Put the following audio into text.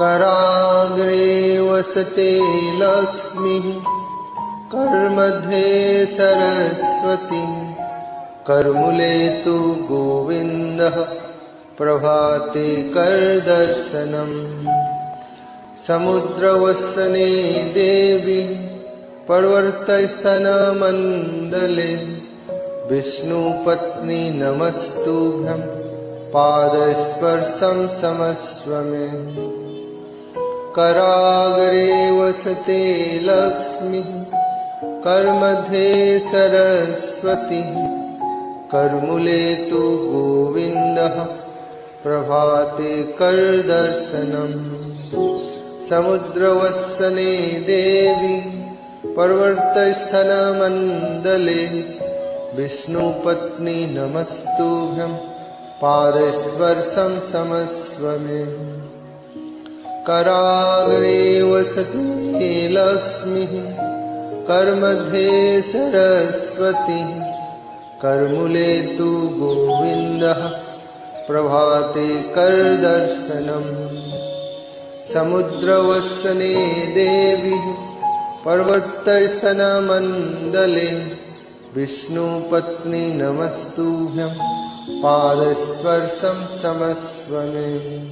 कराग्रे वसते लक्ष्मीः करमध्ये सरस्वती करमुले तु गोविन्दः प्रभाते करदर्शनम् समुद्रवसने देवी पर्वतस्तनमण्डले विष्णुपत्नी नमस्तुभ्यं पादस्पर्शं क्षमस्व मे कराग्रे वसते लक्ष्मीः करमध्ये सरस्वती करमुले तु गोविन्दः प्रभाते करदर्शनम् समुद्रवसने देवी पर्वतस्थनमण्डले विष्णुपत्नी नमस्तुभ्यं पादस्पर्शं क्षमस्व मे कराग्रे वसते लक्ष्मीः करमध्ये सरस्वती करमुले तु गोविन्दः प्रभाते करदर्शनम् समुद्रवसने देवी पर्वतस्थनमण्डले विष्णुपत्नी नमस्तुभ्यं पादस्पर्शं क्षमस्व मे।